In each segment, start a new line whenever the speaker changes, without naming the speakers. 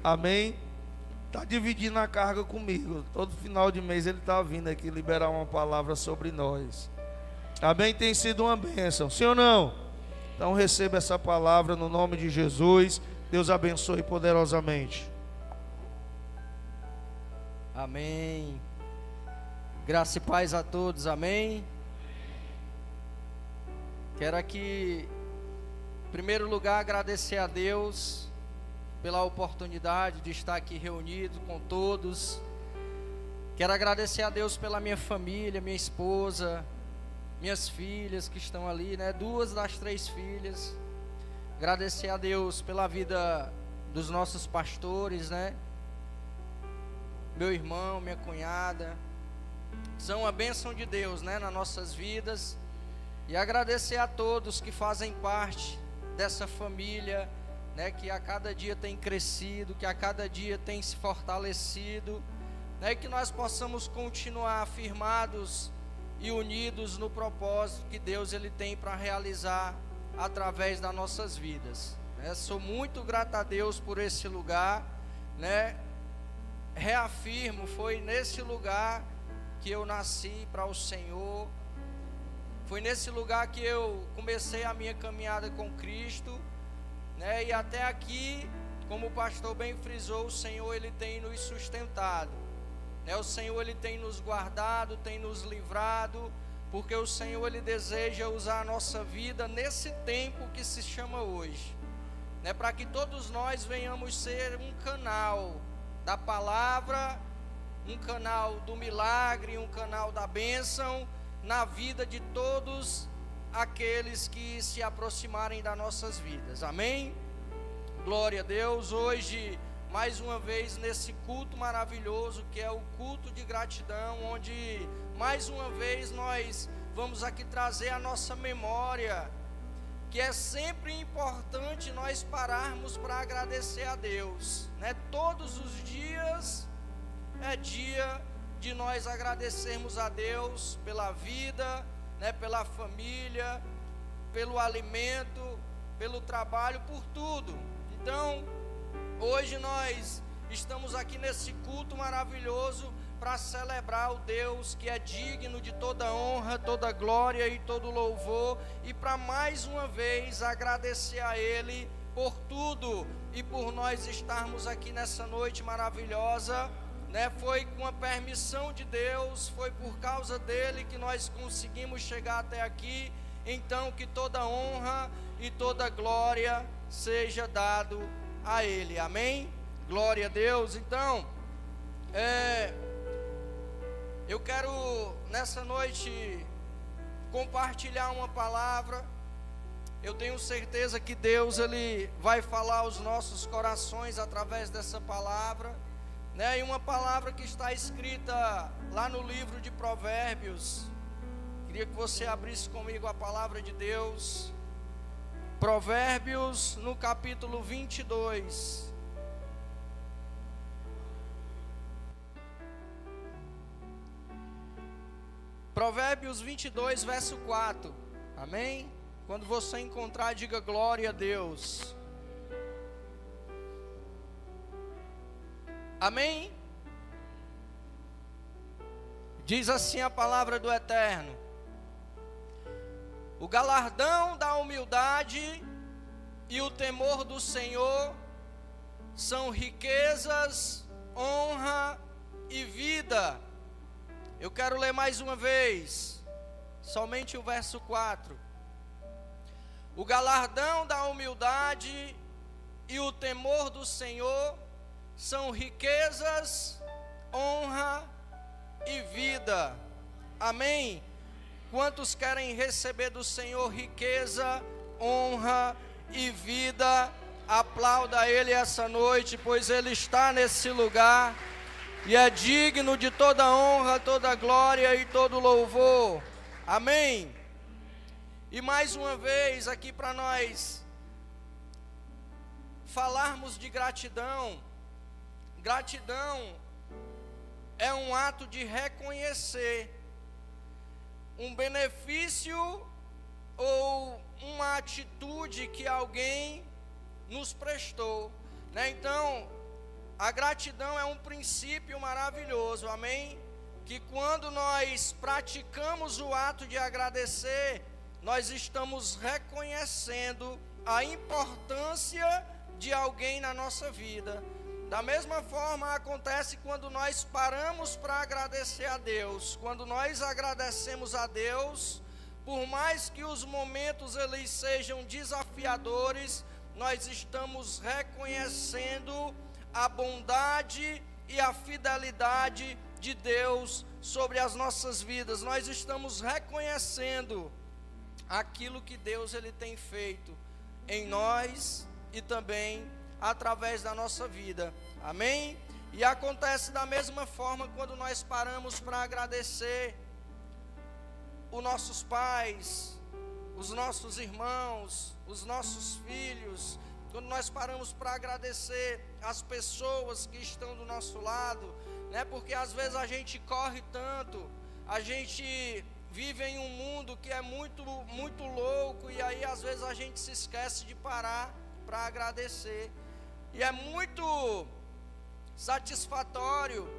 Amém? Está dividindo a carga comigo. Todo final de mês ele está vindo aqui liberar uma palavra sobre nós. Amém? Tem sido uma bênção, sim ou não? Então receba essa palavra no nome de Jesus. Deus abençoe poderosamente.
Amém. Graça e paz a todos, amém. Quero aqui, em primeiro lugar, agradecer a Deus pela oportunidade de estar aqui reunido com todos. Quero agradecer a Deus pela minha família, minha esposa, minhas filhas que estão ali, né? 2 das 3 filhas. Agradecer a Deus pela vida dos nossos pastores, né? Meu irmão, minha cunhada, são uma bênção de Deus, né, nas nossas vidas. E agradecer a todos que fazem parte dessa família, né, que a cada dia tem crescido, que a cada dia tem se fortalecido, né, e que nós possamos continuar firmados e unidos no propósito que Deus ele tem para realizar através das nossas vidas, né. Sou muito grato a Deus por esse lugar, né. Reafirmo, foi nesse lugar que eu nasci para o Senhor, foi nesse lugar que eu comecei a minha caminhada com Cristo, né? E até aqui, como o pastor bem frisou, o Senhor ele tem nos sustentado, né? O Senhor ele tem nos guardado, tem nos livrado, porque o Senhor ele deseja usar a nossa vida nesse tempo que se chama hoje, né? Para que todos nós venhamos ser um canal da palavra, um canal do milagre, um canal da bênção na vida de todos aqueles que se aproximarem das nossas vidas, amém? Glória a Deus. Hoje, mais uma vez, nesse culto maravilhoso que é o culto de gratidão, onde mais uma vez nós vamos aqui trazer a nossa memória, que é sempre importante nós pararmos para agradecer a Deus, né? Todos os dias é dia de nós agradecermos a Deus pela vida, né? Pela família, pelo alimento, pelo trabalho, por tudo. Então, hoje nós estamos aqui nesse culto maravilhoso para celebrar o Deus que é digno de toda honra, toda glória e todo louvor, e para mais uma vez agradecer a Ele por tudo e por nós estarmos aqui nessa noite maravilhosa, né? Foi com a permissão de Deus, foi por causa dele que nós conseguimos chegar até aqui. Então que toda honra e toda glória seja dado a Ele, amém? Glória a Deus. Então, eu quero nessa noite compartilhar uma palavra. Eu tenho certeza que Deus ele vai falar aos nossos corações através dessa palavra, né? E uma palavra que está escrita lá no livro de Provérbios. Queria que você abrisse comigo a palavra de Deus. Provérbios no capítulo 22. Provérbios 22, verso 4. Amém? Quando você encontrar, diga glória a Deus. Amém? Diz assim a palavra do Eterno: o galardão da humildade e o temor do Senhor são riquezas, honra e vida. Eu quero ler mais uma vez, somente o verso 4. O galardão da humildade e o temor do Senhor são riquezas, honra e vida. Amém? Quantos querem receber do Senhor riqueza, honra e vida? Aplauda Ele essa noite, pois Ele está nesse lugar e é digno de toda honra, toda glória e todo louvor. Amém? E mais uma vez aqui para nós falarmos de gratidão. Gratidão é um ato de reconhecer um benefício ou uma atitude que alguém nos prestou, né? Então, a gratidão é um princípio maravilhoso, amém? Que quando nós praticamos o ato de agradecer, nós estamos reconhecendo a importância de alguém na nossa vida. Da mesma forma acontece quando nós paramos para agradecer a Deus. Quando nós agradecemos a Deus, por mais que os momentos eles sejam desafiadores, nós estamos reconhecendo a bondade e a fidelidade de Deus sobre as nossas vidas. Nós estamos reconhecendo aquilo que Deus ele tem feito em nós e também através da nossa vida, amém? E acontece da mesma forma quando nós paramos para agradecer os nossos pais, os nossos irmãos, os nossos filhos, quando nós paramos para agradecer as pessoas que estão do nosso lado, né? Porque às vezes a gente corre tanto, a gente vive em um mundo que é muito louco, e aí às vezes a gente se esquece de parar para agradecer. E é muito satisfatório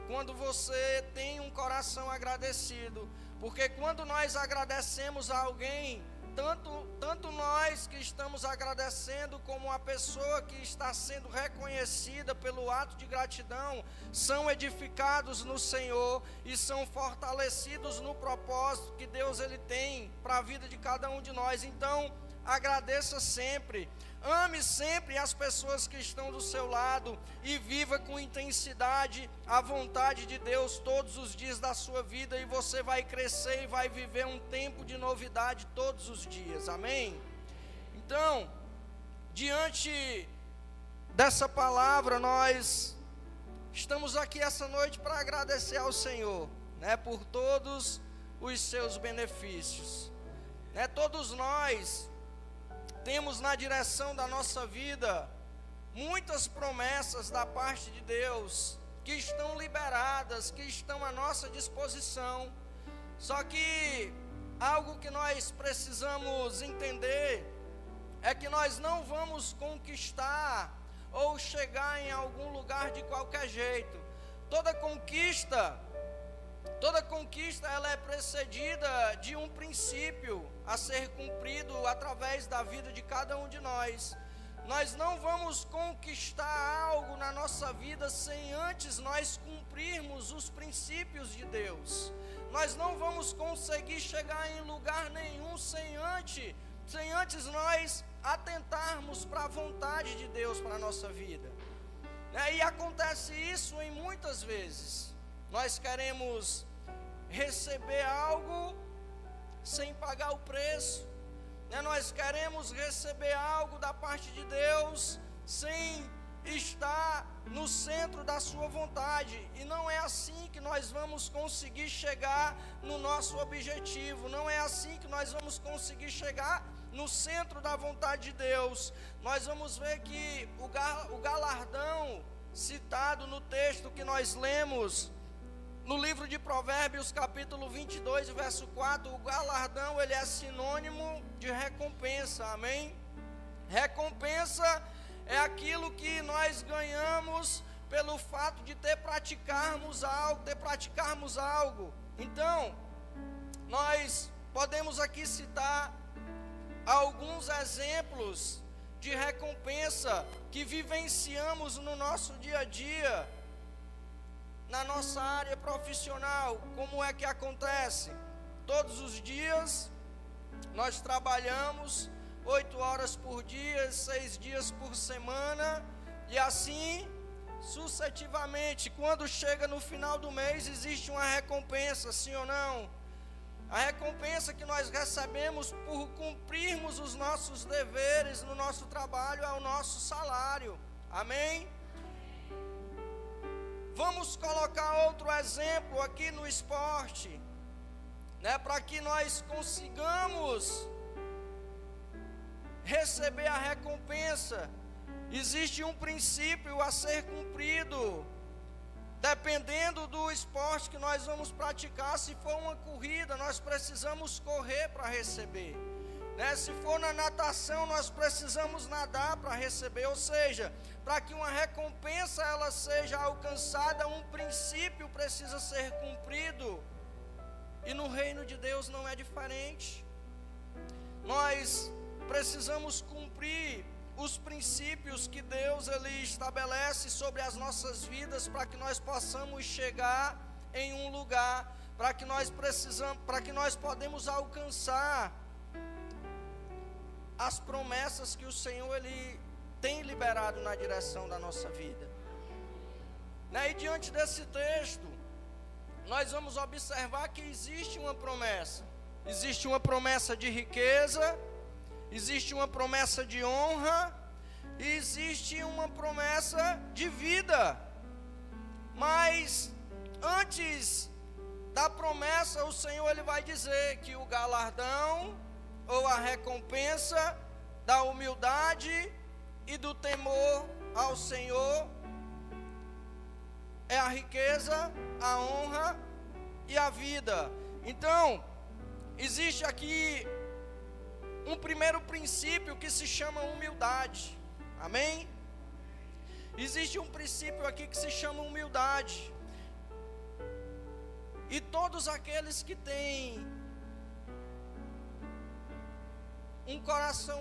quando você tem um coração agradecido, porque quando nós agradecemos a alguém, tanto nós que estamos agradecendo, como a pessoa que está sendo reconhecida pelo ato de gratidão, são edificados no Senhor e são fortalecidos no propósito que Deus ele tem para a vida de cada um de nós. Então, agradeça sempre, ame sempre as pessoas que estão do seu lado e viva com intensidade a vontade de Deus todos os dias da sua vida, e você vai crescer e vai viver um tempo de novidade todos os dias, amém? Então, diante dessa palavra, nós estamos aqui essa noite para agradecer ao Senhor, né, por todos os seus benefícios, né? Todos nós temos na direção da nossa vida muitas promessas da parte de Deus que estão liberadas, que estão à nossa disposição. Só que algo que nós precisamos entender é que nós não vamos conquistar ou chegar em algum lugar de qualquer jeito. Toda conquista ela é precedida de um princípio a ser cumprido através da vida de cada um de nós. Nós não vamos conquistar algo na nossa vida sem antes nós cumprirmos os princípios de Deus. Nós não vamos conseguir chegar em lugar nenhum sem antes nós atentarmos para a vontade de Deus para a nossa vida. E acontece isso em muitas vezes. Nós queremos receber algo sem pagar o preço, né? Nós queremos receber algo da parte de Deus sem estar no centro da sua vontade, e não é assim que nós vamos conseguir chegar no nosso objetivo, não é assim que nós vamos conseguir chegar no centro da vontade de Deus. Nós vamos ver que o galardão citado no texto que nós lemos no livro de Provérbios, capítulo 22, verso 4, o galardão ele é sinônimo de recompensa, amém? Recompensa é aquilo que nós ganhamos pelo fato de praticarmos algo. Então, nós podemos aqui citar alguns exemplos de recompensa que vivenciamos no nosso dia a dia, na nossa área profissional. Como é que acontece? Todos os dias nós trabalhamos 8 horas por dia, 6 dias por semana, e assim sucessivamente. Quando chega no final do mês, existe uma recompensa, sim ou não? A recompensa que nós recebemos por cumprirmos os nossos deveres no nosso trabalho é o nosso salário, amém? Vamos colocar outro exemplo aqui no esporte, né, para que nós consigamos receber a recompensa. Existe um princípio a ser cumprido, dependendo do esporte que nós vamos praticar. Se for uma corrida, nós precisamos correr para receber, né? Se for na natação, nós precisamos nadar para receber, ou seja, para que uma recompensa ela seja alcançada, um princípio precisa ser cumprido. E no reino de Deus não é diferente. Nós precisamos cumprir os princípios que Deus ele estabelece sobre as nossas vidas, para que nós possamos chegar em um lugar, para que nós podemos alcançar as promessas que o Senhor ele tem liberado na direção da nossa vida, né? E diante desse texto, nós vamos observar que existe uma promessa de riqueza, existe uma promessa de honra, e existe uma promessa de vida. Mas antes da promessa, o Senhor ele vai dizer que o galardão ou a recompensa da humildade e do temor ao Senhor é a riqueza, a honra e a vida. Então, existe aqui um primeiro princípio que se chama humildade. Amém? Existe um princípio aqui que se chama humildade. E todos aqueles que têm um coração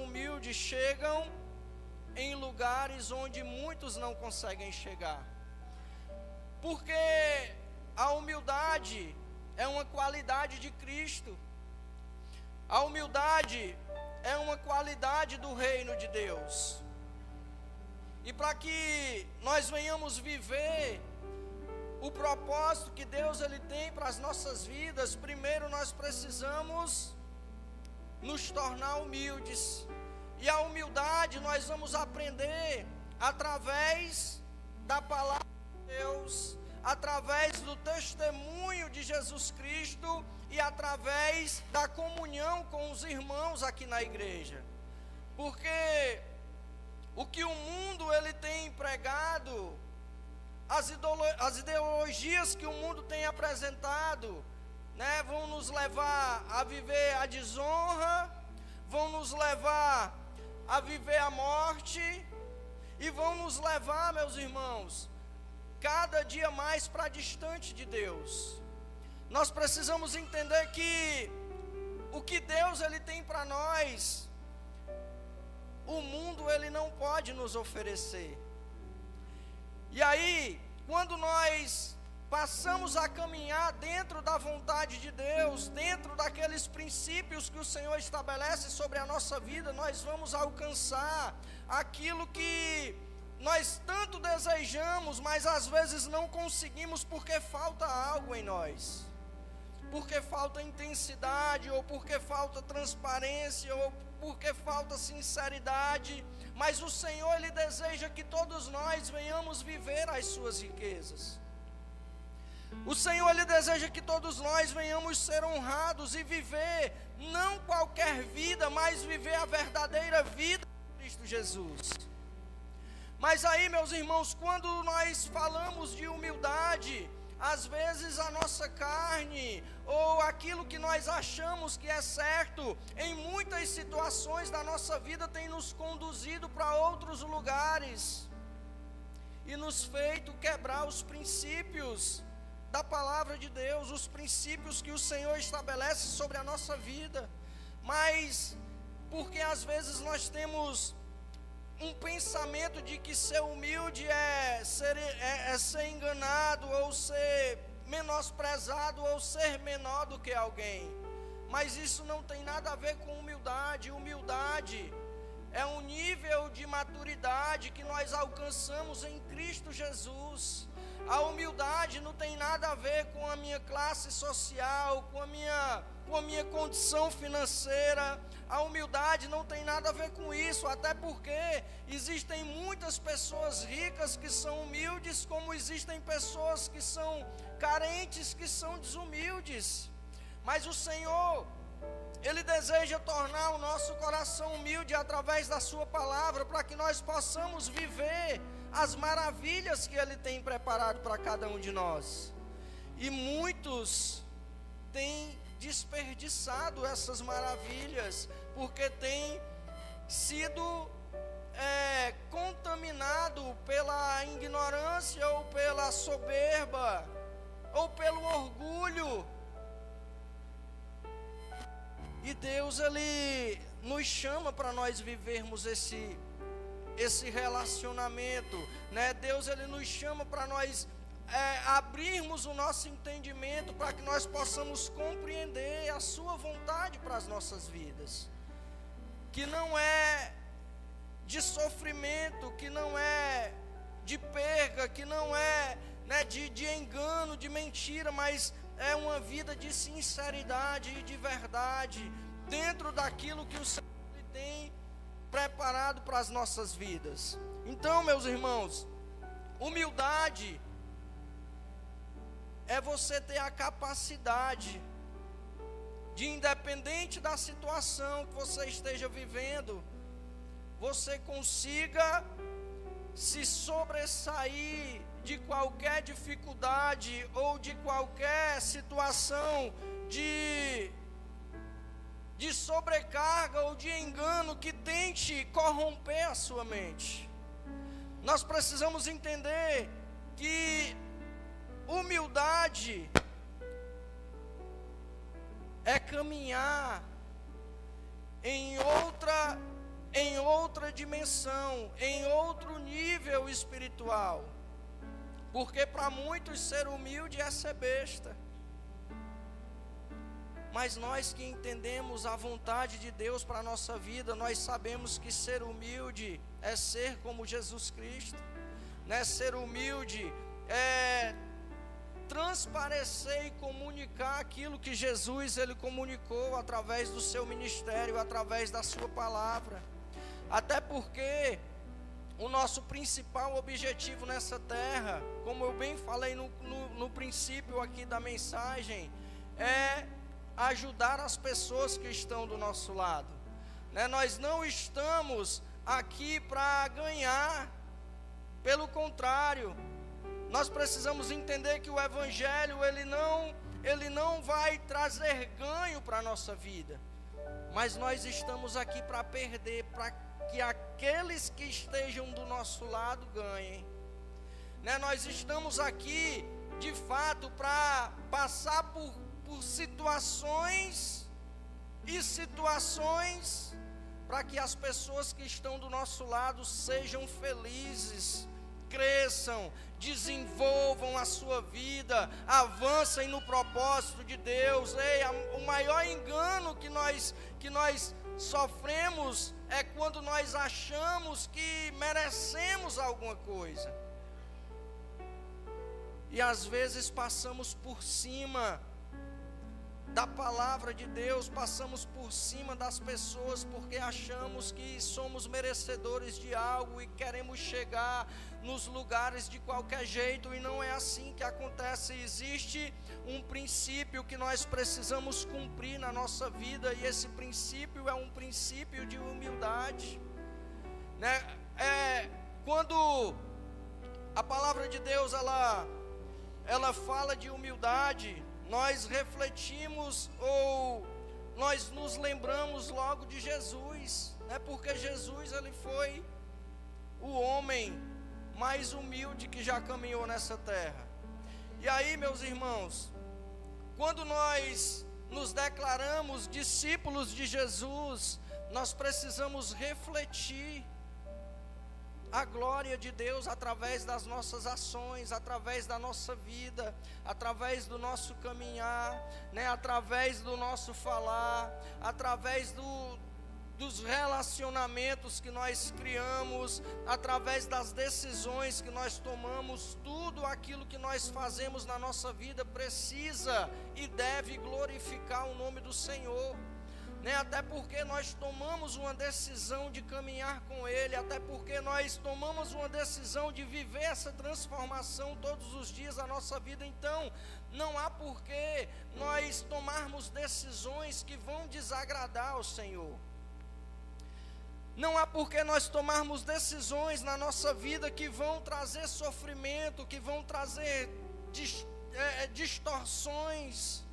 humilde, chegam em lugares onde muitos não conseguem chegar. Porque a humildade é uma qualidade de Cristo. A humildade é uma qualidade do reino de Deus. E para que nós venhamos viver o propósito que Deus ele tem para as nossas vidas, primeiro nós precisamos nos tornar humildes. E a humildade nós vamos aprender através da palavra de Deus, através do testemunho de Jesus Cristo e através da comunhão com os irmãos aqui na igreja. Porque o que o mundo ele tem pregado, as ideologias que o mundo tem apresentado, né, vão nos levar a viver a desonra, vão nos levar a viver a morte, e vão nos levar, meus irmãos, cada dia mais para distante de Deus. Nós precisamos entender que o que Deus ele tem para nós, o mundo ele não pode nos oferecer. E aí, quando nós passamos a caminhar dentro da vontade de Deus, dentro daqueles princípios que o Senhor estabelece sobre a nossa vida, nós vamos alcançar aquilo que nós tanto desejamos, mas às vezes não conseguimos porque falta algo em nós, porque falta intensidade, ou porque falta transparência, ou porque falta sinceridade. Mas o Senhor ele deseja que todos nós venhamos viver as suas riquezas. O Senhor ele deseja que todos nós venhamos ser honrados e viver não qualquer vida, mas viver a verdadeira vida de Cristo Jesus. Mas aí, meus irmãos, quando nós falamos de humildade, às vezes a nossa carne, ou aquilo que nós achamos que é certo, em muitas situações da nossa vida tem nos conduzido para outros lugares, e nos feito quebrar os princípios da palavra de Deus, os princípios que o Senhor estabelece sobre a nossa vida. Mas, porque às vezes nós temos um pensamento de que ser humilde é ser enganado, ou ser menosprezado, ou ser menor do que alguém. Mas isso não tem nada a ver com humildade. Humildade é um nível de maturidade que nós alcançamos em Cristo Jesus. A humildade não tem nada a ver com a minha classe social, com a minha condição financeira. A humildade não tem nada a ver com isso, até porque existem muitas pessoas ricas que são humildes, como existem pessoas que são carentes, que são desumildes. Mas o Senhor, Ele deseja tornar o nosso coração humilde através da sua palavra, para que nós possamos viver as maravilhas que Ele tem preparado para cada um de nós. E muitos têm desperdiçado essas maravilhas, porque tem sido contaminado pela ignorância, ou pela soberba, ou pelo orgulho. E Deus, Ele nos chama para nós vivermos esse relacionamento, né? Deus, Ele nos chama para nós abrirmos o nosso entendimento, para que nós possamos compreender a sua vontade para as nossas vidas, que não é de sofrimento, que não é de perda, que não é, né, de engano, de mentira, mas é uma vida de sinceridade e de verdade, dentro daquilo que o Senhor tem preparado para as nossas vidas. Então, meus irmãos, humildade é você ter a capacidade de, independente da situação que você esteja vivendo, você consiga se sobressair de qualquer dificuldade ou de qualquer situação de sobrecarga ou de engano que tente corromper a sua mente. Nós precisamos entender que humildade é caminhar em outra dimensão, em outro nível espiritual. Porque para muitos ser humilde é ser besta. Mas nós que entendemos a vontade de Deus para a nossa vida, nós sabemos que ser humilde é ser como Jesus Cristo, né? Ser humilde é transparecer e comunicar aquilo que Jesus, Ele comunicou através do seu ministério, através da sua palavra. Até porque o nosso principal objetivo nessa terra, como eu bem falei no princípio aqui da mensagem, é ajudar as pessoas que estão do nosso lado, né? Nós não estamos aqui para ganhar, pelo contrário, nós precisamos entender que o Evangelho, ele não vai trazer ganho para a nossa vida, mas nós estamos aqui para perder, para que aqueles que estejam do nosso lado ganhem, né? Nós estamos aqui, de fato, para passar por situações e situações, para que as pessoas que estão do nosso lado sejam felizes, cresçam, desenvolvam a sua vida, avancem no propósito de Deus. O maior engano que nós sofremos é quando nós achamos que merecemos alguma coisa, e às vezes passamos por cima da palavra de Deus, passamos por cima das pessoas, porque achamos que somos merecedores de algo e queremos chegar nos lugares de qualquer jeito, e não é assim que acontece. Existe um princípio que nós precisamos cumprir na nossa vida, e esse princípio é um princípio de humildade, né? Quando a palavra de Deus ela fala de humildade, nós refletimos, ou nós nos lembramos logo de Jesus, né? Porque Jesus, Ele foi o homem mais humilde que já caminhou nessa terra. E aí, meus irmãos, quando nós nos declaramos discípulos de Jesus, nós precisamos refletir a glória de Deus através das nossas ações, através da nossa vida, através do nosso caminhar, né? Através do nosso falar, através dos relacionamentos que nós criamos, através das decisões que nós tomamos. Tudo aquilo que nós fazemos na nossa vida precisa e deve glorificar o nome do Senhor, né? Até porque nós tomamos uma decisão de caminhar com Ele, até porque nós tomamos uma decisão de viver essa transformação todos os dias da nossa vida. Então, não há porquê nós tomarmos decisões que vão desagradar ao Senhor. Não há porquê nós tomarmos decisões na nossa vida que vão trazer sofrimento, que vão trazer distorções.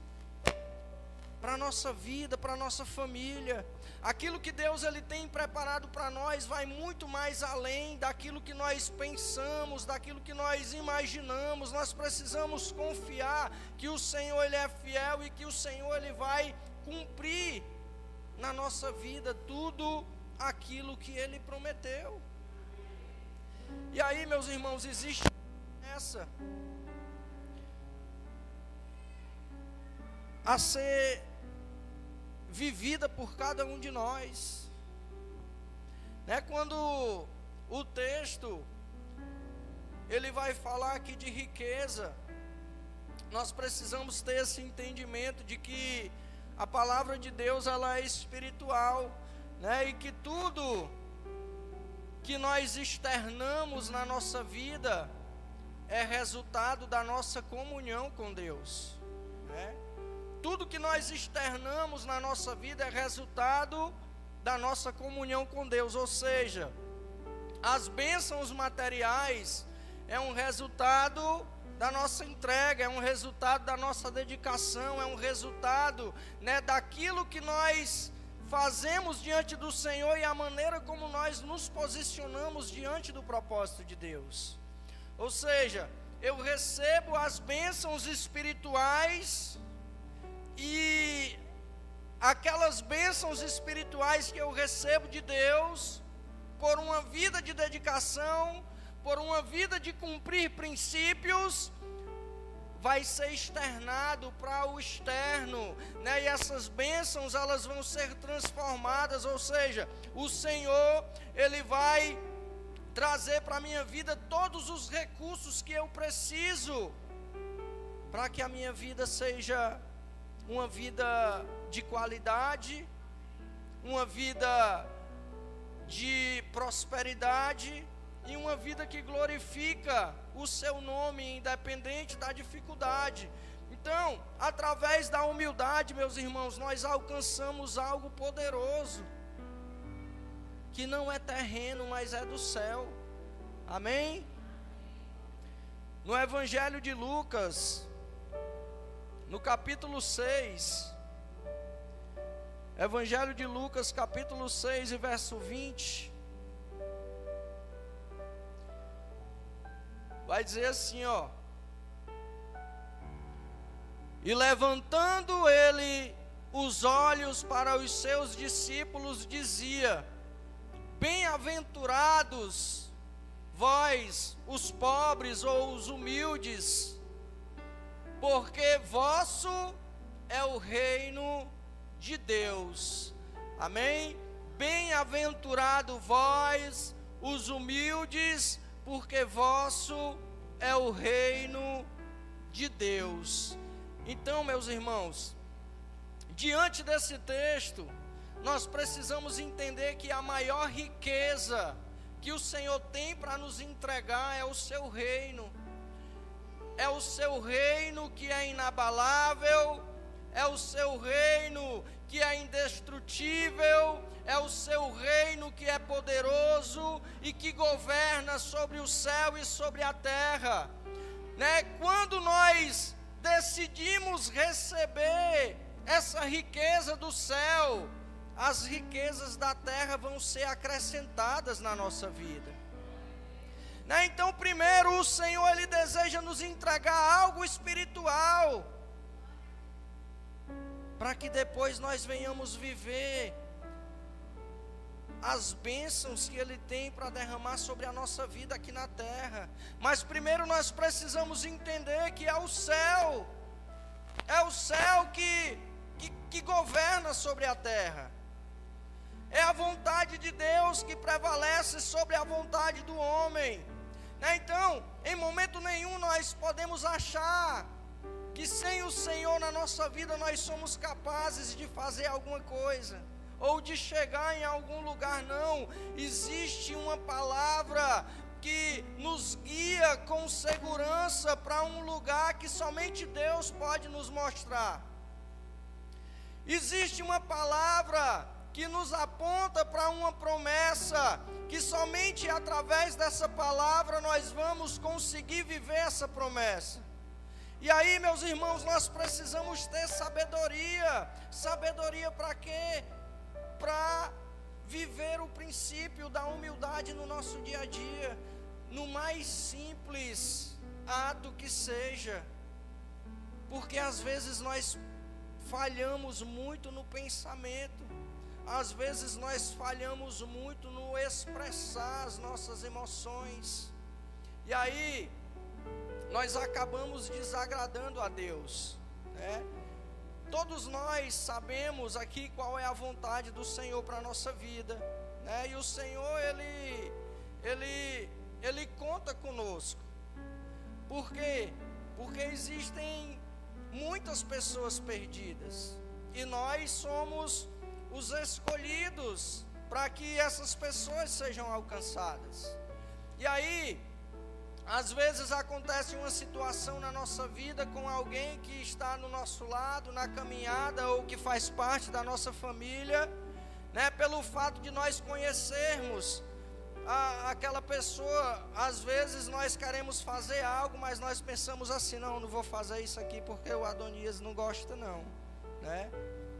para a nossa vida, para a nossa família. Aquilo que Deus ele tem preparado para nós vai muito mais além daquilo que nós pensamos, daquilo que nós imaginamos. Nós precisamos confiar que o Senhor ele é fiel e que o Senhor ele vai cumprir na nossa vida tudo aquilo que ele prometeu. E aí, meus irmãos, existe essa a ser vivida por cada um de nós, né? Quando o texto ele vai falar aqui de riqueza, nós precisamos ter esse entendimento de que a palavra de Deus ela é espiritual, né? E que tudo que nós externamos na nossa vida é resultado da nossa comunhão com Deus, né? Tudo que nós externamos na nossa vida é resultado da nossa comunhão com Deus, ou seja, as bênçãos materiais é um resultado da nossa entrega, é um resultado da nossa dedicação, é um resultado, né, daquilo que nós fazemos diante do Senhor e a maneira como nós nos posicionamos diante do propósito de Deus. Ou seja, eu recebo as bênçãos espirituais e aquelas bênçãos espirituais que eu recebo de Deus, por uma vida de dedicação, por uma vida de cumprir princípios, vai ser externado para o externo, né? E essas bênçãos elas vão ser transformadas, ou seja, o Senhor ele vai trazer para a minha vida todos os recursos que eu preciso para que a minha vida seja uma vida de qualidade, uma vida de prosperidade e uma vida que glorifica o seu nome, independente da dificuldade. Então, através da humildade, meus irmãos, nós alcançamos algo poderoso, que não é terreno, mas é do céu. Amém? No Evangelho de Lucas, no capítulo 6, Evangelho de Lucas, capítulo 6 e verso 20, vai dizer assim, ó: e levantando ele os olhos para os seus discípulos, dizia: bem-aventurados vós, os pobres ou os humildes, porque vosso é o reino de Deus. Amém? Bem-aventurado vós, os humildes, porque vosso é o reino de Deus. Então, meus irmãos, diante desse texto, nós precisamos entender que a maior riqueza que o Senhor tem para nos entregar é o seu reino. É o seu reino que é inabalável, é o seu reino que é indestrutível, é o seu reino que é poderoso e que governa sobre o céu e sobre a terra, né? Quando nós decidimos receber essa riqueza do céu, as riquezas da terra vão ser acrescentadas na nossa vida, né? Então, primeiro, o Senhor ele deseja nos entregar algo espiritual, para que depois nós venhamos viver as bênçãos que Ele tem para derramar sobre a nossa vida aqui na terra. Mas primeiro nós precisamos entender que é o céu que governa sobre a terra. É a vontade de Deus que prevalece sobre a vontade do homem, né? Então, em momento nenhum nós podemos achar que sem o Senhor na nossa vida nós somos capazes de fazer alguma coisa, ou de chegar em algum lugar. Não, existe uma palavra que nos guia com segurança para um lugar que somente Deus pode nos mostrar. Existe uma palavra que nos aponta para uma promessa, que somente através dessa palavra nós vamos conseguir viver essa promessa. E aí, meus irmãos, nós precisamos ter sabedoria. Sabedoria para quê? Para viver o princípio da humildade no nosso dia a dia, no mais simples ato que seja. Porque às vezes nós falhamos muito no pensamento, às vezes nós falhamos muito no expressar as nossas emoções, e aí nós acabamos desagradando a Deus, né? Todos nós sabemos aqui qual é a vontade do Senhor para a nossa vida, né? E o Senhor, Ele conta conosco. Por quê? Porque existem muitas pessoas perdidas, e nós somos os escolhidos para que essas pessoas sejam alcançadas. E aí, às vezes acontece uma situação na nossa vida com alguém que está no nosso lado, na caminhada, ou que faz parte da nossa família, né? Pelo fato de nós conhecermos aquela pessoa, às vezes nós queremos fazer algo, mas nós pensamos assim: não vou fazer isso aqui porque o Adonias não gosta não, né?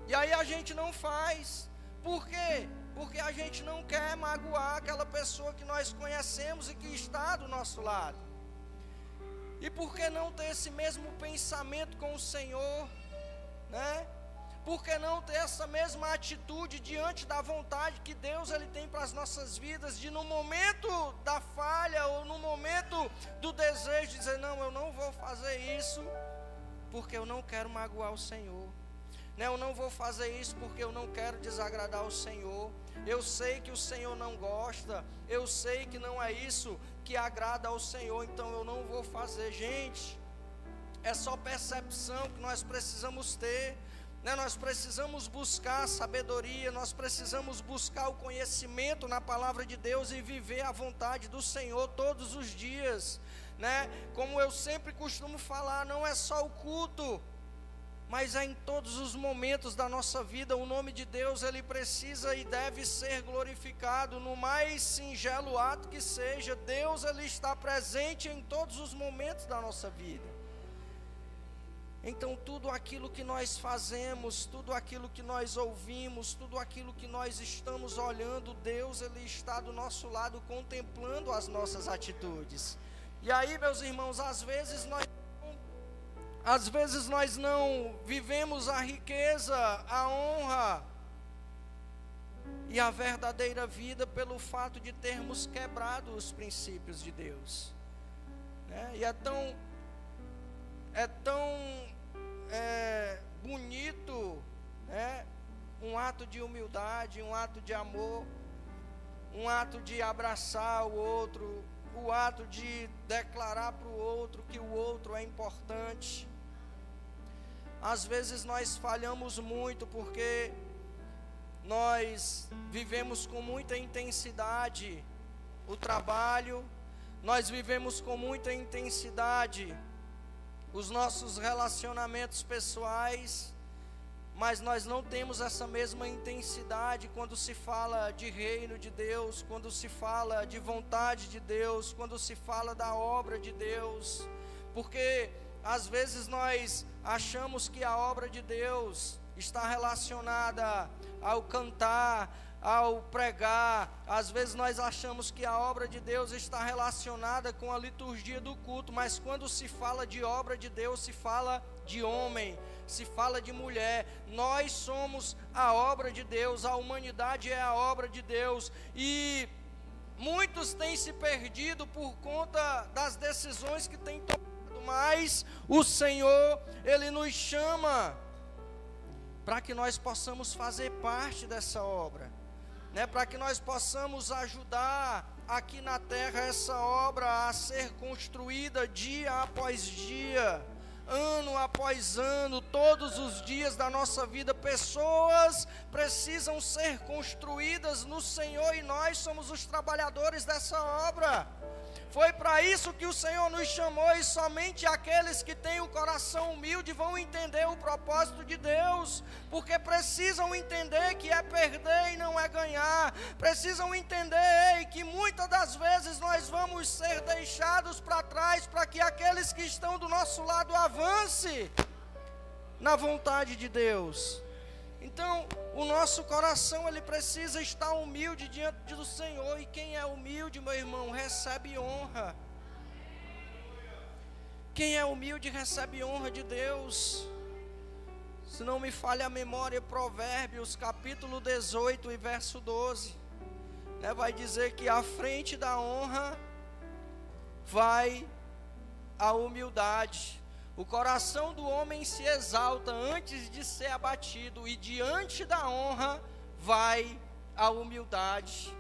E aí a gente não faz. Por quê? Porque a gente não quer magoar aquela pessoa que nós conhecemos e que está do nosso lado. E por que não ter esse mesmo pensamento com o Senhor, né? Por que não ter essa mesma atitude diante da vontade que Deus Ele tem para as nossas vidas, de no momento da falha ou no momento do desejo dizer: não, eu não vou fazer isso porque eu não quero magoar o Senhor, né? Eu não vou fazer isso porque eu não quero desagradar o Senhor. Eu sei que o Senhor não gosta, eu sei que não é isso que agrada ao Senhor, então eu não vou fazer. Gente, é só percepção que nós precisamos ter, né? Nós precisamos buscar a sabedoria, nós precisamos buscar o conhecimento na palavra de Deus e viver a vontade do Senhor todos os dias, né? Como eu sempre costumo falar, não é só o culto, mas é em todos os momentos da nossa vida. O nome de Deus, Ele precisa e deve ser glorificado no mais singelo ato que seja. Deus, Ele está presente em todos os momentos da nossa vida. Então tudo aquilo que nós fazemos, tudo aquilo que nós ouvimos, tudo aquilo que nós estamos olhando, Deus, Ele está do nosso lado contemplando as nossas atitudes. E aí, meus irmãos, às vezes nós não vivemos a riqueza, a honra e a verdadeira vida pelo fato de termos quebrado os princípios de Deus, né? E é tão bonito, né? Um ato de humildade, um ato de amor, um ato de abraçar o outro, o ato de declarar para o outro que o outro é importante. Às vezes nós falhamos muito porque nós vivemos com muita intensidade o trabalho, nós vivemos com muita intensidade os nossos relacionamentos pessoais, mas nós não temos essa mesma intensidade quando se fala de reino de Deus, quando se fala de vontade de Deus, quando se fala da obra de Deus, porque às vezes nós achamos que a obra de Deus está relacionada ao cantar, ao pregar. Às vezes nós achamos que a obra de Deus está relacionada com a liturgia do culto, mas quando se fala de obra de Deus, se fala de homem, se fala de mulher. Nós somos a obra de Deus, a humanidade é a obra de Deus, e muitos têm se perdido por conta das decisões que têm tomado. Mas o Senhor, Ele nos chama para que nós possamos fazer parte dessa obra, né? Para que nós possamos ajudar aqui na terra essa obra a ser construída dia após dia, ano após ano, todos os dias da nossa vida. Pessoas precisam ser construídas no Senhor e nós somos os trabalhadores dessa obra. Foi para isso que o Senhor nos chamou, e somente aqueles que têm o coração humilde vão entender o propósito de Deus, porque precisam entender que é perder e não é ganhar, precisam entender que muitas das vezes nós vamos ser deixados para trás, para que aqueles que estão do nosso lado avancem na vontade de Deus. Então, o nosso coração, ele precisa estar humilde diante do Senhor. E quem é humilde, meu irmão, recebe honra. Quem é humilde recebe honra de Deus. Se não me falha a memória, Provérbios capítulo 18 e verso 12, vai dizer que à frente da honra vai a humildade. O coração do homem se exalta antes de ser abatido, e diante da honra vai a humildade.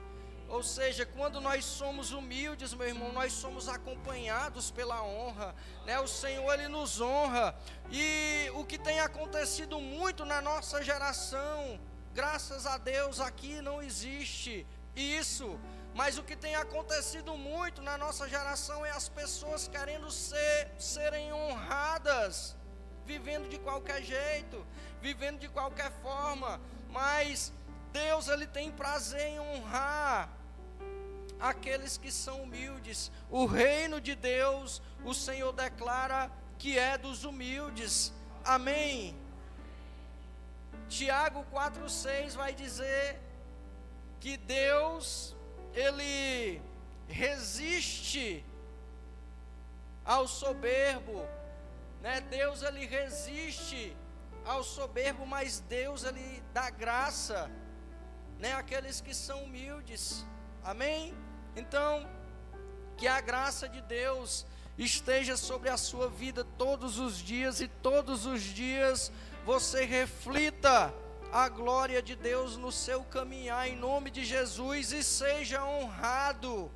Ou seja, quando nós somos humildes, meu irmão, nós somos acompanhados pela honra, O Senhor, Ele nos honra. E o que tem acontecido muito na nossa geração, graças a Deus aqui não existe isso, mas o que tem acontecido muito na nossa geração é as pessoas querendo serem honradas, vivendo de qualquer jeito, vivendo de qualquer forma. Mas Deus, Ele tem prazer em honrar aqueles que são humildes. O reino de Deus, o Senhor declara que é dos humildes. Amém. Tiago 4,6 vai dizer que Deus, Ele resiste ao soberbo, Deus, Ele resiste ao soberbo, mas Deus, Ele dá graça, àqueles que são humildes. Amém? Então, que a graça de Deus esteja sobre a sua vida todos os dias, e todos os dias você reflita a glória de Deus no seu caminhar, em nome de Jesus, e seja honrado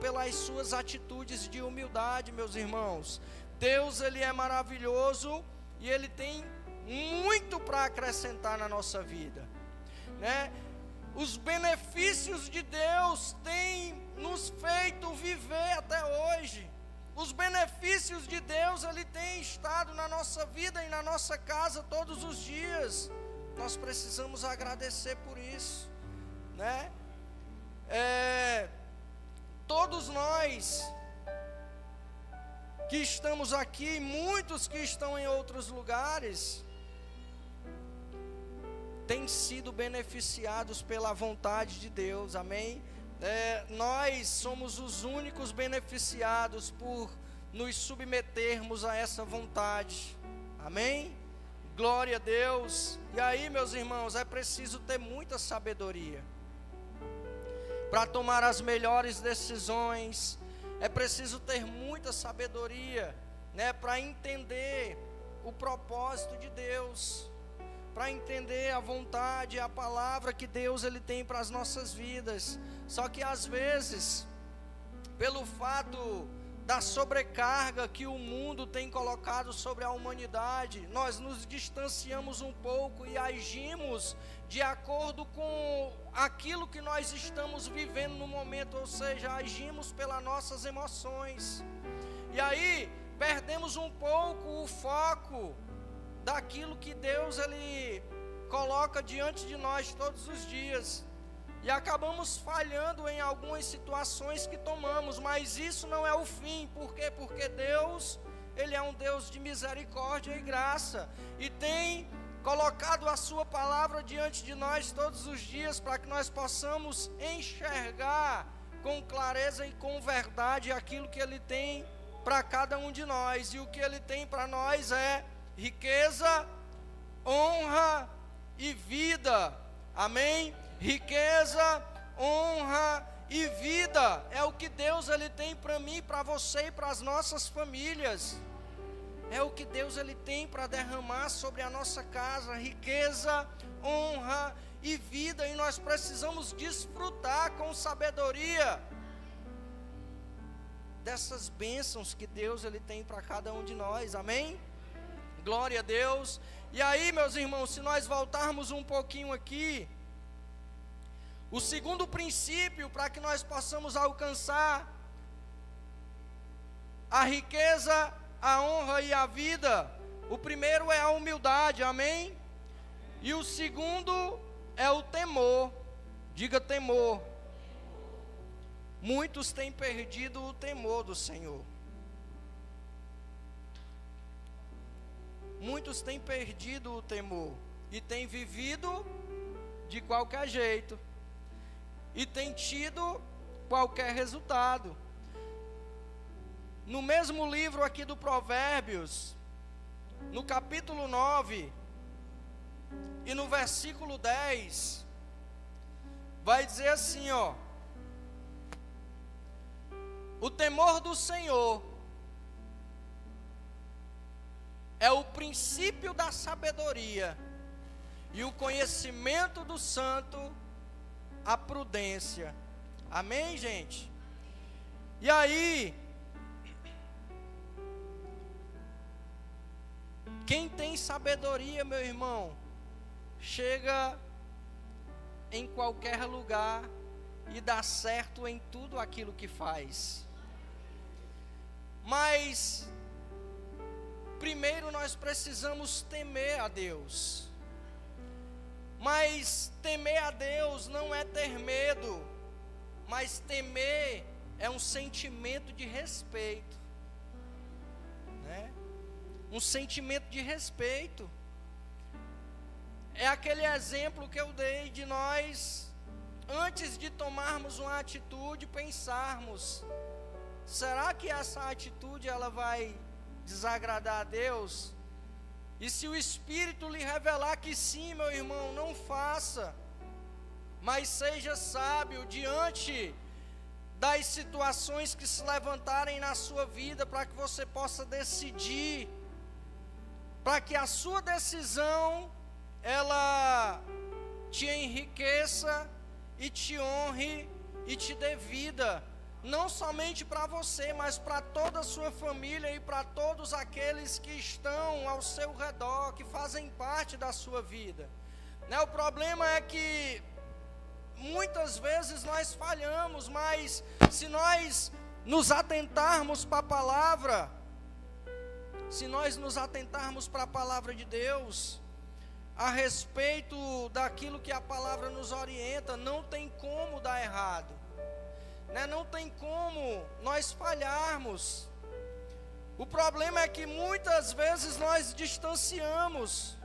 pelas suas atitudes de humildade, meus irmãos. Deus, Ele é maravilhoso, e Ele tem muito para acrescentar na nossa vida, Os benefícios de Deus têm nos feito viver até hoje. Os benefícios de Deus, Ele tem estado na nossa vida e na nossa casa todos os dias. Nós precisamos agradecer por isso, Todos nós que estamos aqui, muitos que estão em outros lugares, têm sido beneficiados pela vontade de Deus. Amém? Nós somos os únicos beneficiados por nos submetermos a essa vontade. Amém? Glória a Deus. E aí, meus irmãos, é preciso ter muita sabedoria para tomar as melhores decisões. É preciso ter muita sabedoria, para entender o propósito de Deus, para entender a vontade, a palavra que Deus, Ele tem para as nossas vidas. Só que às vezes, pelo fato da sobrecarga que o mundo tem colocado sobre a humanidade, nós nos distanciamos um pouco e agimos de acordo com aquilo que nós estamos vivendo no momento, ou seja, agimos pelas nossas emoções. E aí, perdemos um pouco o foco daquilo que Deus, Ele coloca diante de nós todos os dias, e acabamos falhando em algumas situações que tomamos. Mas isso não é o fim. Por quê? Porque Deus, Ele é um Deus de misericórdia e graça, e tem colocado a sua palavra diante de nós todos os dias, para que nós possamos enxergar com clareza e com verdade aquilo que Ele tem para cada um de nós. E o que Ele tem para nós é riqueza, honra e vida. Amém? Riqueza, honra e vida é o que Deus, Ele tem para mim, para você e para as nossas famílias. É o que Deus, Ele tem para derramar sobre a nossa casa. Riqueza, honra e vida. E nós precisamos desfrutar com sabedoria dessas bênçãos que Deus, Ele tem para cada um de nós. Amém? Glória a Deus. E aí, meus irmãos, se nós voltarmos um pouquinho aqui, O segundo princípio para que nós possamos alcançar a riqueza, a honra e a vida, o primeiro é a humildade, amém? E o segundo é o temor. Diga temor. Muitos têm perdido o temor do Senhor. Muitos têm perdido o temor e têm vivido de qualquer jeito e têm tido qualquer resultado. No mesmo livro aqui do Provérbios, no capítulo 9 e no versículo 10, vai dizer assim, ó: o temor do Senhor é o princípio da sabedoria, e o conhecimento do santo, a prudência. Amém, gente? E aí, quem tem sabedoria, meu irmão, chega em qualquer lugar e dá certo em tudo aquilo que faz. Mas primeiro nós precisamos temer a Deus. Mas temer a Deus não é ter medo, mas temer é um sentimento de respeito, né? Um sentimento de respeito. É aquele exemplo que eu dei de nós, antes de tomarmos uma atitude, pensarmos: será que essa atitude ela vai desagradar a Deus? E se o Espírito lhe revelar que sim, meu irmão, não faça, mas seja sábio diante das situações que se levantarem na sua vida, para que você possa decidir, para que a sua decisão ela te enriqueça e te honre e te dê vida, não somente para você, mas para toda a sua família e para todos aqueles que estão ao seu redor, que fazem parte da sua vida, né? O problema é que muitas vezes nós falhamos, mas se nós nos atentarmos para a palavra, se nós nos atentarmos para a palavra de Deus, a respeito daquilo que a palavra nos orienta, não tem como dar errado, né? Não tem como nós falharmos. O problema é que muitas vezes nós distanciamos,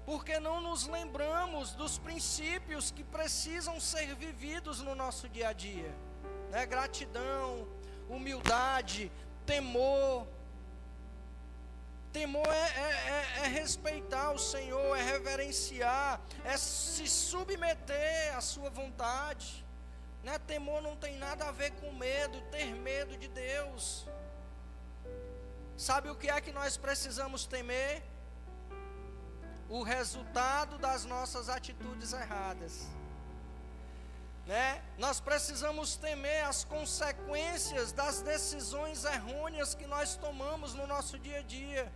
porque não nos lembramos dos princípios que precisam ser vividos no nosso dia a dia, né? Gratidão, humildade, temor. Temor é respeitar o Senhor, é reverenciar, é se submeter à sua vontade, né? Temor não tem nada a ver com medo, ter medo de Deus. Sabe o que é que nós precisamos temer? O resultado das nossas atitudes erradas, né? Nós precisamos temer as consequências das decisões errôneas que nós tomamos no nosso dia a dia,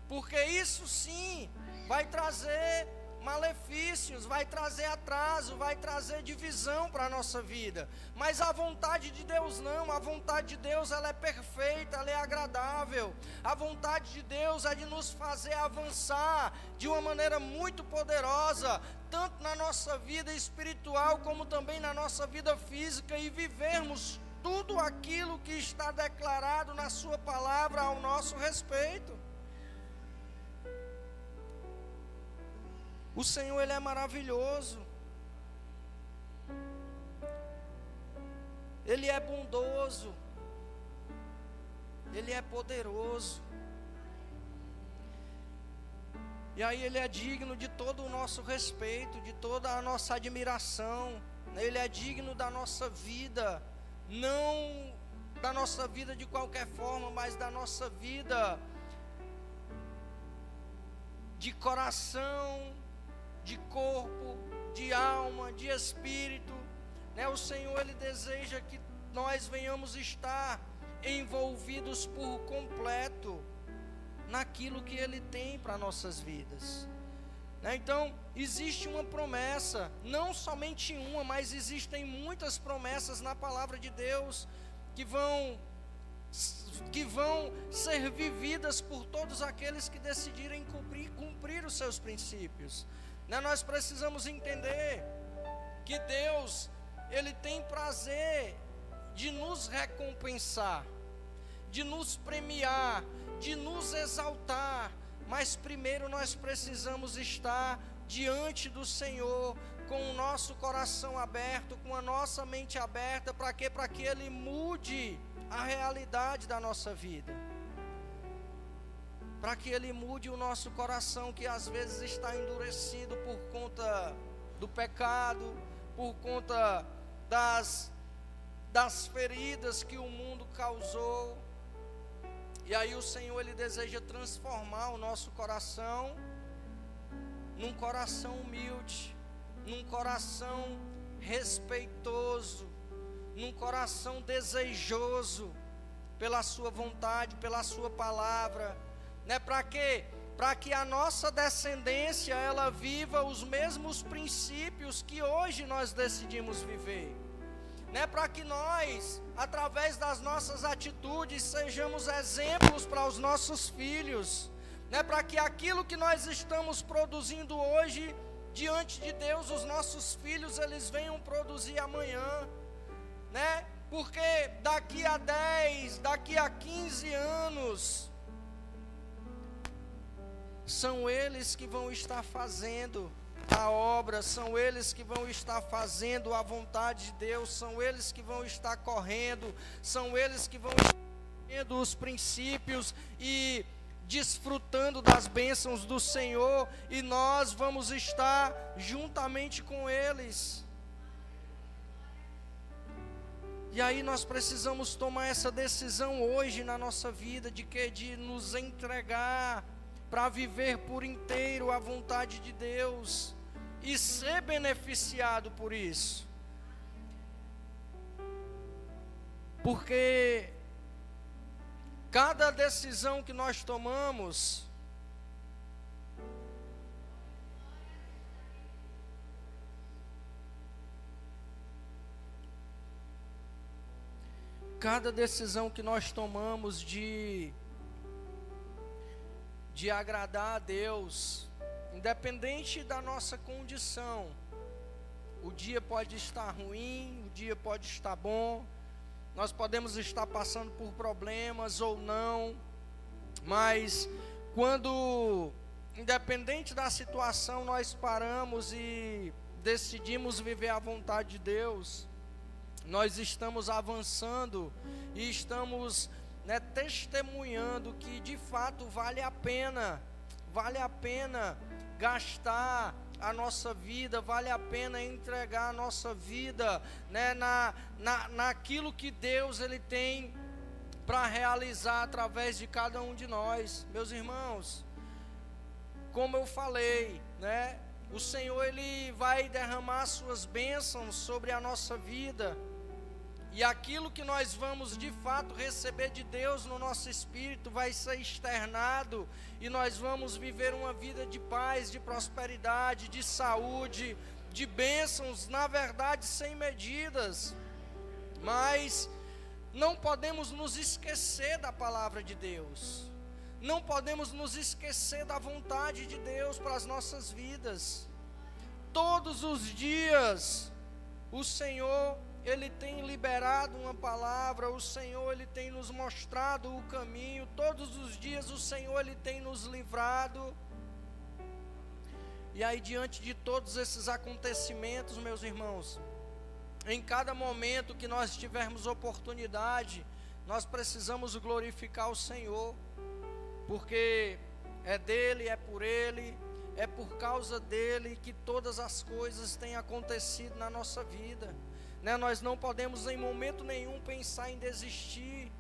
porque isso sim vai trazer malefícios, vai trazer atraso, vai trazer divisão para a nossa vida. Mas a vontade de Deus não, a vontade de Deus ela é perfeita, ela é agradável. A vontade de Deus é de nos fazer avançar de uma maneira muito poderosa, tanto na nossa vida espiritual como também na nossa vida física, e vivermos tudo aquilo que está declarado na sua palavra ao nosso respeito. O Senhor, Ele é maravilhoso, Ele é bondoso, Ele é poderoso, e aí Ele é digno de todo o nosso respeito, de toda a nossa admiração, Ele é digno da nossa vida, não da nossa vida de qualquer forma, mas da nossa vida de coração, de corpo, de alma, de espírito, né? O Senhor, Ele deseja que nós venhamos estar envolvidos por completo naquilo que Ele tem para nossas vidas. né? Então, existe uma promessa, não somente uma, mas existem muitas promessas na palavra de Deus que vão ser vividas por todos aqueles que decidirem cumprir os seus princípios, né? Nós precisamos entender que Deus, Ele tem prazer de nos recompensar, de nos premiar, de nos exaltar, mas primeiro nós precisamos estar diante do Senhor, com o nosso coração aberto, com a nossa mente aberta, para quê? Para que Ele mude a realidade da nossa vida, para que Ele mude o nosso coração, que às vezes está endurecido por conta do pecado, por conta das feridas que o mundo causou. E aí o Senhor, Ele deseja transformar o nosso coração num coração humilde, num coração respeitoso, num coração desejoso pela sua vontade, pela sua palavra, né? Para quê? Para que a nossa descendência, ela viva os mesmos princípios que hoje nós decidimos viver, né? Para que nós, através das nossas atitudes, sejamos exemplos para os nossos filhos, né? Para que aquilo que nós estamos produzindo hoje diante de Deus, os nossos filhos, eles venham produzir amanhã, né? Porque daqui a 10, daqui a 15 anos, são eles que vão estar fazendo a obra, são eles que vão estar fazendo a vontade de Deus, são eles que vão estar correndo, são eles que vão estar vivendo os princípios e desfrutando das bênçãos do Senhor, e nós vamos estar juntamente com eles. E aí nós precisamos tomar essa decisão hoje na nossa vida, de nos entregar para viver por inteiro a vontade de Deus e ser beneficiado por isso. Porque cada decisão que nós tomamos, de agradar a Deus, independente da nossa condição, o dia pode estar ruim, o dia pode estar bom, nós podemos estar passando por problemas ou não, mas quando, independente da situação, nós paramos e decidimos viver a vontade de Deus, nós estamos avançando e estamos, né, testemunhando que de fato vale a pena gastar a nossa vida, vale a pena entregar a nossa vida, né, naquilo que Deus, Ele tem para realizar através de cada um de nós. Meus irmãos, como eu falei, né, o Senhor, Ele vai derramar suas bênçãos sobre a nossa vida, e aquilo que nós vamos de fato receber de Deus no nosso espírito vai ser externado, e nós vamos viver uma vida de paz, de prosperidade, de saúde, de bênçãos, na verdade sem medidas. Mas não podemos nos esquecer da palavra de Deus, não podemos nos esquecer da vontade de Deus para as nossas vidas. Todos os dias o Senhor, Ele tem liberado uma palavra, o Senhor, Ele tem nos mostrado o caminho, todos os dias o Senhor, Ele tem nos livrado. E aí, diante de todos esses acontecimentos, meus irmãos, em cada momento que nós tivermos oportunidade, nós precisamos glorificar o Senhor, porque é dEle, é por Ele, é por causa dEle que todas as coisas têm acontecido na nossa vida, né? Nós não podemos em momento nenhum pensar em desistir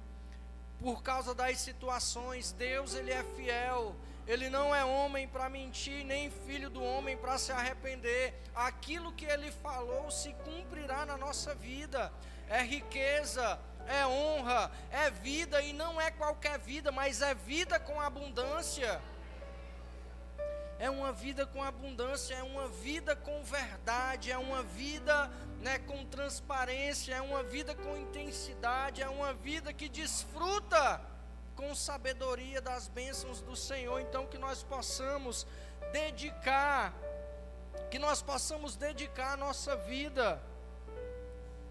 por causa das situações. Deus, Ele é fiel, Ele não é homem para mentir, nem filho do homem para se arrepender. Aquilo que Ele falou se cumprirá na nossa vida. É riqueza, é honra, é vida, e não é qualquer vida, mas é vida com abundância. é uma vida com abundância, é uma vida com verdade, é uma vida, com transparência, é uma vida com intensidade, é uma vida que desfruta com sabedoria das bênçãos do Senhor. Então que nós possamos dedicar a nossa vida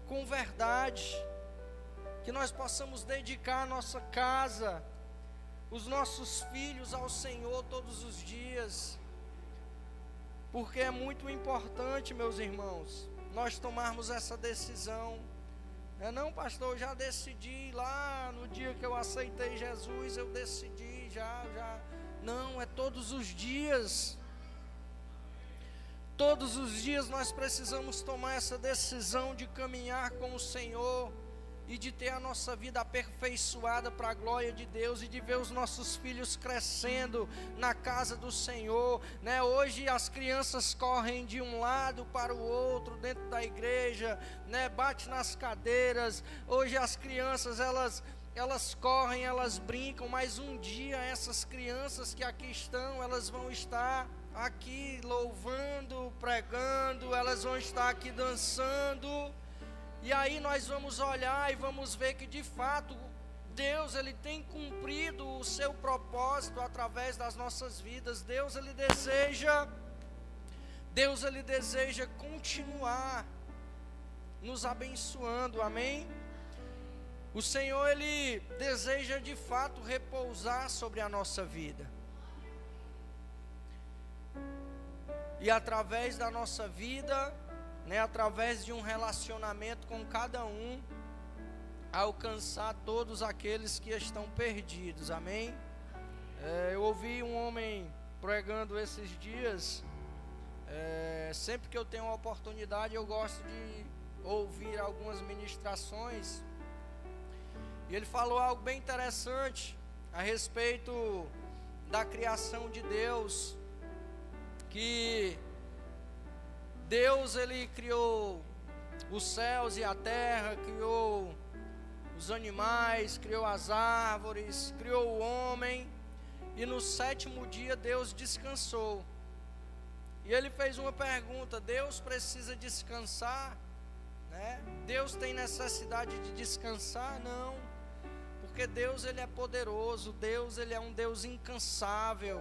com verdade, que nós possamos dedicar a nossa casa, os nossos filhos ao Senhor todos os dias, porque é muito importante, meus irmãos, nós tomarmos essa decisão. Não, pastor, eu já decidi lá no dia que eu aceitei Jesus, eu decidi, já. Não, é todos os dias. Todos os dias nós precisamos tomar essa decisão de caminhar com o Senhor e de ter a nossa vida aperfeiçoada para a glória de Deus, e de ver os nossos filhos crescendo na casa do Senhor, Hoje as crianças correm de um lado para o outro dentro da igreja, bate nas cadeiras. Hoje as crianças elas correm, elas brincam, mas um dia essas crianças que aqui estão, elas vão estar aqui louvando, pregando, elas vão estar aqui dançando. E aí nós vamos olhar e vamos ver que de fato Deus, Ele tem cumprido o seu propósito através das nossas vidas. Deus ele deseja continuar nos abençoando, amém? O Senhor, Ele deseja de fato repousar sobre a nossa vida. E através da nossa vida, através de um relacionamento com cada um, alcançar todos aqueles que estão perdidos, amém? Eu ouvi um homem pregando esses dias. Sempre que eu tenho uma oportunidade, eu gosto de ouvir algumas ministrações, e ele falou algo bem interessante a respeito da criação de Deus, que Deus, Ele criou os céus e a terra, criou os animais, criou as árvores, criou o homem, e no 7º dia Deus descansou. E ele fez uma pergunta: Deus precisa descansar? Deus tem necessidade de descansar? Não, porque Deus, Ele é poderoso, Deus, Ele é um Deus incansável,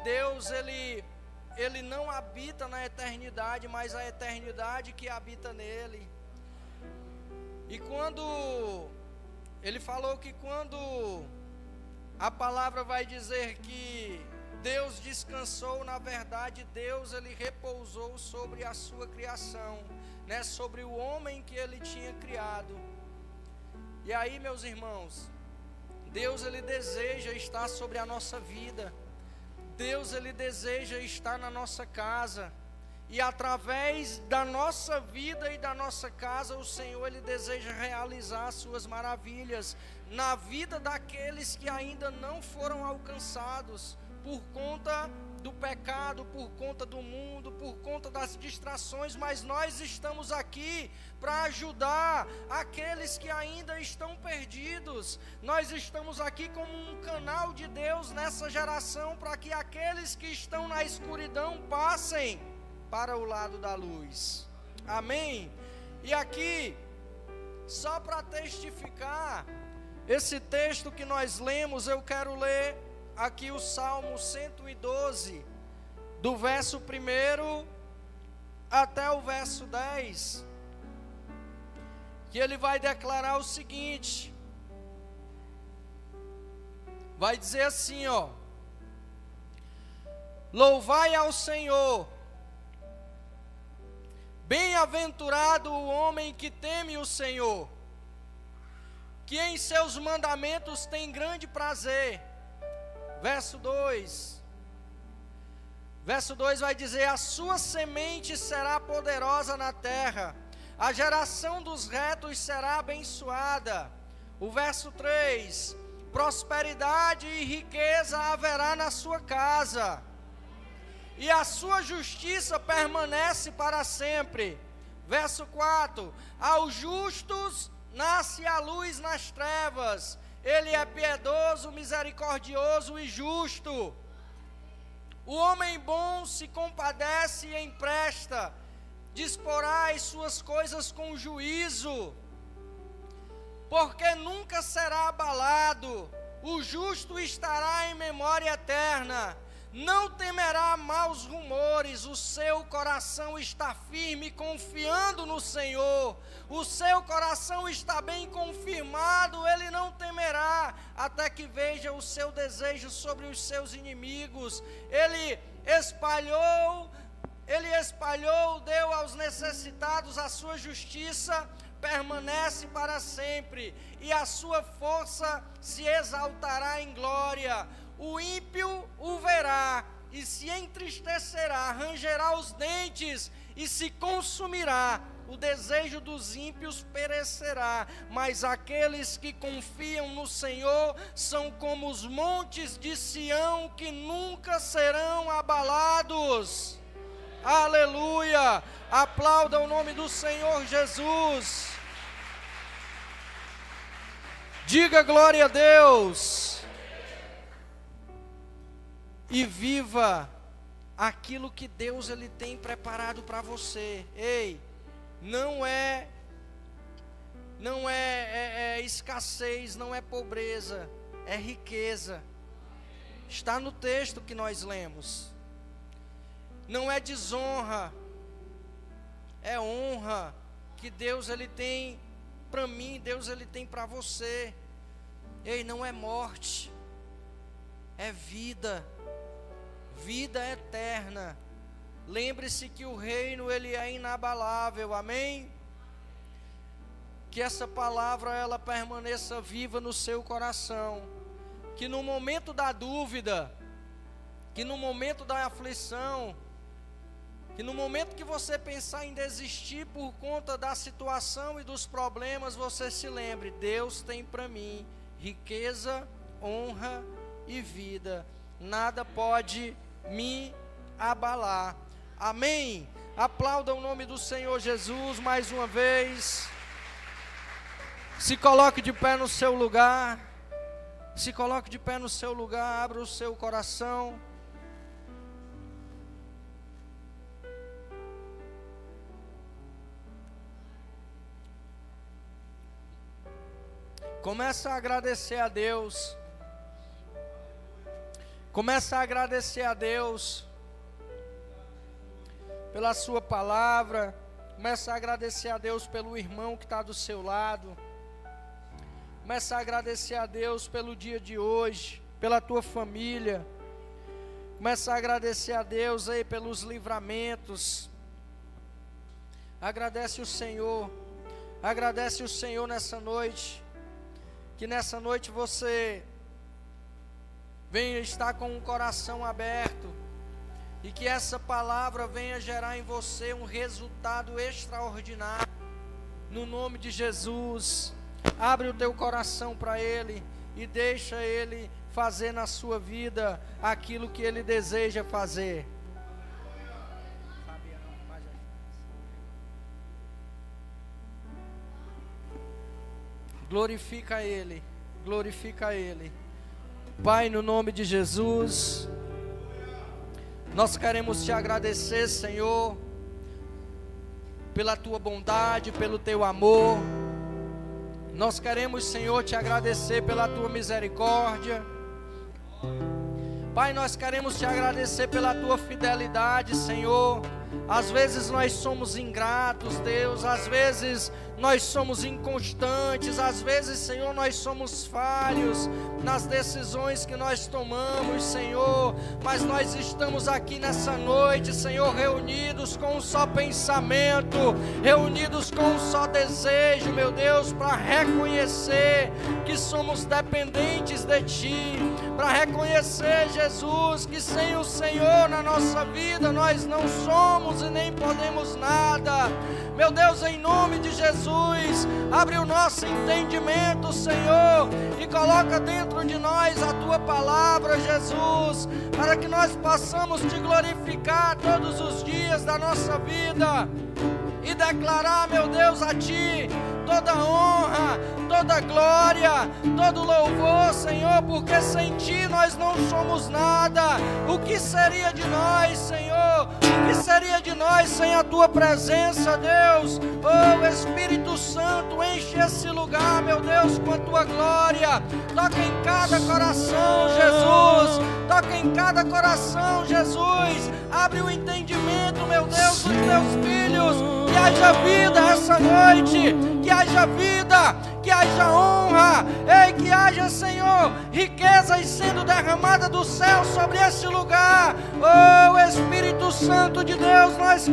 Deus, Ele não habita na eternidade, mas a eternidade que habita nele. E quando ele falou que quando a palavra vai dizer que Deus descansou, na verdade Deus, Ele repousou sobre a sua criação, sobre o homem que Ele tinha criado. E aí, meus irmãos, Deus, Ele deseja estar sobre a nossa vida. Deus, Ele deseja estar na nossa casa, e através da nossa vida e da nossa casa, o Senhor, Ele deseja realizar suas maravilhas na vida daqueles que ainda não foram alcançados por conta do pecado, por conta do mundo, por conta das distrações. Mas nós estamos aqui para ajudar aqueles que ainda estão perdidos. Nós estamos aqui como um canal de Deus nessa geração, para que aqueles que estão na escuridão passem para o lado da luz, amém? E aqui, só para testificar esse texto que nós lemos, eu quero ler aqui o Salmo 112, do verso 1 até o verso 10, que ele vai declarar o seguinte, vai dizer assim, louvai ao Senhor, bem-aventurado o homem que teme o Senhor, que em seus mandamentos tem grande prazer. Verso 2 vai dizer: a sua semente será poderosa na terra, a geração dos retos será abençoada. O verso 3: prosperidade e riqueza haverá na sua casa, e a sua justiça permanece para sempre. Verso 4: aos justos nasce a luz nas trevas, Ele é piedoso, misericordioso e justo. O homem bom se compadece e empresta, disporá as suas coisas com juízo, porque nunca será abalado, o justo estará em memória eterna, não temerá maus rumores, o seu coração está firme, confiando no Senhor, o seu coração está bem confirmado, ele não temerá, até que veja o seu desejo sobre os seus inimigos. Ele espalhou, deu aos necessitados, a sua justiça permanece para sempre, e a sua força se exaltará em glória. O ímpio o verá e se entristecerá, rangerá os dentes e se consumirá. O desejo dos ímpios perecerá, mas aqueles que confiam no Senhor são como os montes de Sião, que nunca serão abalados. Aleluia! Aplauda o nome do Senhor Jesus. Diga glória a Deus. E viva aquilo que Deus ele tem preparado para você. Ei, não é escassez, não é pobreza, é riqueza. Está no texto que nós lemos. Não é desonra, é honra que Deus ele tem para mim, Deus ele tem para você. Ei, não é morte, é vida. Vida eterna. Lembre-se que o reino ele é inabalável, amém? Que essa palavra ela permaneça viva no seu coração, que no momento da dúvida, que no momento da aflição, que no momento que você pensar em desistir por conta da situação e dos problemas, você se lembre, Deus tem para mim riqueza, honra e vida, nada pode me abalar, amém? Aplauda o nome do Senhor Jesus mais uma vez. Se coloque de pé no seu lugar, se coloque de pé no seu lugar, abra o seu coração. Começa a agradecer a Deus. Começa a agradecer a Deus pela sua palavra. Começa a agradecer a Deus pelo irmão que está do seu lado. Começa a agradecer a Deus pelo dia de hoje, pela tua família. Começa a agradecer a Deus aí pelos livramentos. Agradece o Senhor. Agradece o Senhor nessa noite. Que nessa noite você venha estar com o coração aberto e que essa palavra venha gerar em você um resultado extraordinário, no nome de Jesus. Abre o teu coração para Ele e deixa Ele fazer na sua vida aquilo que Ele deseja fazer. Glorifica Ele, glorifica Ele. Pai, no nome de Jesus, nós queremos te agradecer, Senhor, pela tua bondade, pelo teu amor. Nós queremos, Senhor, te agradecer pela tua misericórdia. Pai, nós queremos te agradecer pela tua fidelidade, Senhor. Às vezes nós somos ingratos, Deus, às vezes nós somos inconstantes, às vezes, Senhor, nós somos falhos nas decisões que nós tomamos, Senhor, mas nós estamos aqui nessa noite, Senhor, reunidos com um só pensamento, reunidos com um só desejo, meu Deus, para reconhecer que somos dependentes de Ti, para reconhecer, Jesus, que sem o Senhor na nossa vida nós não somos e nem podemos nada. Meu Deus, em nome de Jesus, abre o nosso entendimento, Senhor, e coloca dentro de nós a Tua palavra, Jesus, para que nós possamos Te glorificar todos os dias da nossa vida e declarar, meu Deus, a Ti toda honra, toda glória, todo louvor, Senhor, porque sem Ti nós não somos nada. O que seria de nós, Senhor? O que seria de nós sem a Tua presença, Deus? Oh, Espírito Santo, enche esse lugar, meu Deus, com a Tua glória. Toca em cada coração, Jesus. Toca em cada coração, Jesus. Abre o entendimento, meu Deus, dos Teus filhos. Que haja vida essa noite. Que haja vida, que haja honra. Ei, que haja, Senhor, riquezas sendo derramadas do céu sobre esse lugar. Oh, Espírito Santo de Deus, nós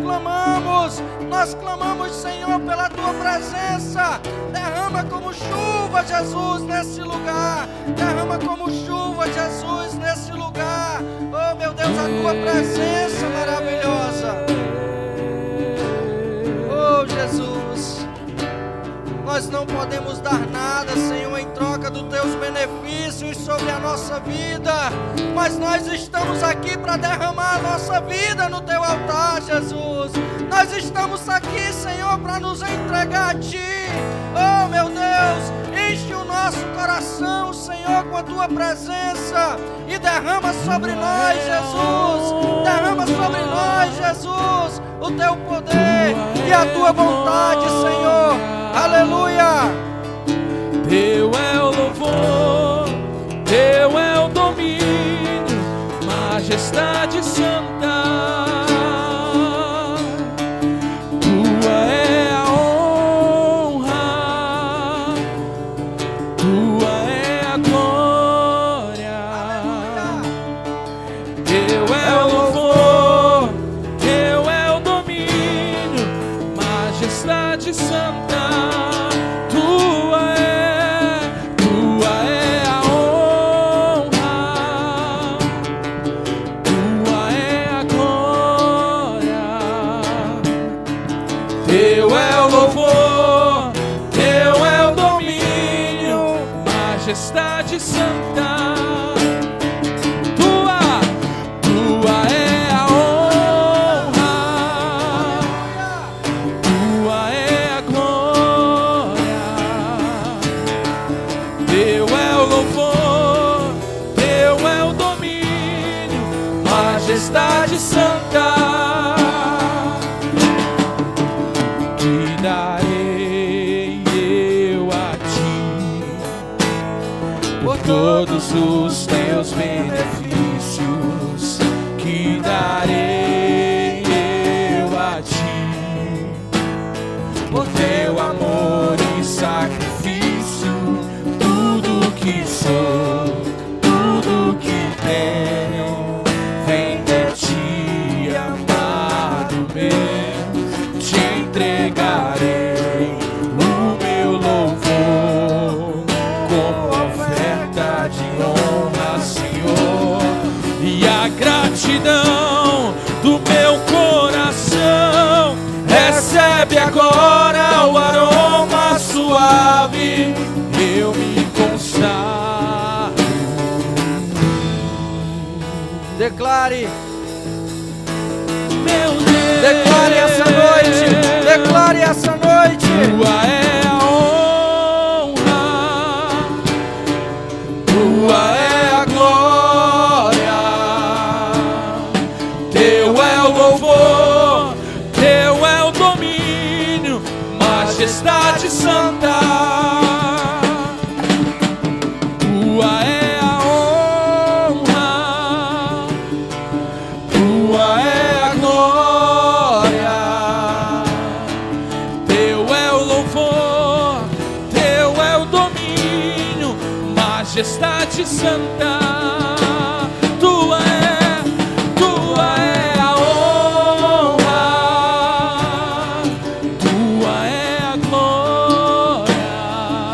clamamos, Senhor, pela Tua presença. Derrama como chuva, Jesus, nesse lugar. Derrama como chuva, Jesus, nesse lugar. Oh, meu Deus, a Tua presença maravilhosa. Oh, Jesus, nós não podemos dar nada, Senhor, em troca dos Teus benefícios sobre a nossa vida, mas nós estamos aqui para derramar a nossa vida no Teu altar, Jesus. Nós estamos aqui, Senhor, para nos entregar a Ti. Oh, meu Deus, enche o nosso coração, Senhor, com a Tua presença e derrama sobre nós, Jesus. Derrama sobre nós, Jesus, o Teu poder e a Tua vontade, Senhor. Aleluia.
Teu é o louvor, Teu é o domínio, majestade santa. Tua é a honra, Tua é a glória. Teu é o louvor, Teu é o domínio, majestade santa. Teu é o louvor, Teu é o domínio, majestade santa. Tua é a honra, Tua é a glória. Teu é o louvor, Teu é o domínio, majestade santa. Darei eu a Ti por todos os Teus benefícios, que darei eu a Ti por Teu amor e sacrifício. Tudo que sou, tudo que tenho, vem de Ti, amado meu. Te entregarei o meu louvor como oferta de honra, Senhor, e a gratidão do meu coração. Recebe agora o aroma suave, eu me consagro.
Declare.
Meu Deus,
declare essa noite, declare essa noite.
Tua é a honra, Tua é a glória. Teu é o louvor, Teu é o domínio, majestade santa. Tua é a honra, Tua é a glória. Teu é o louvor, Teu é o domínio, majestade santa. Tua é a honra, Tua é a glória.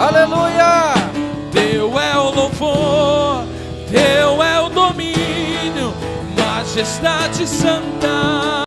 Aleluia.
Teu é o louvor, Teu é o domínio, majestade santa.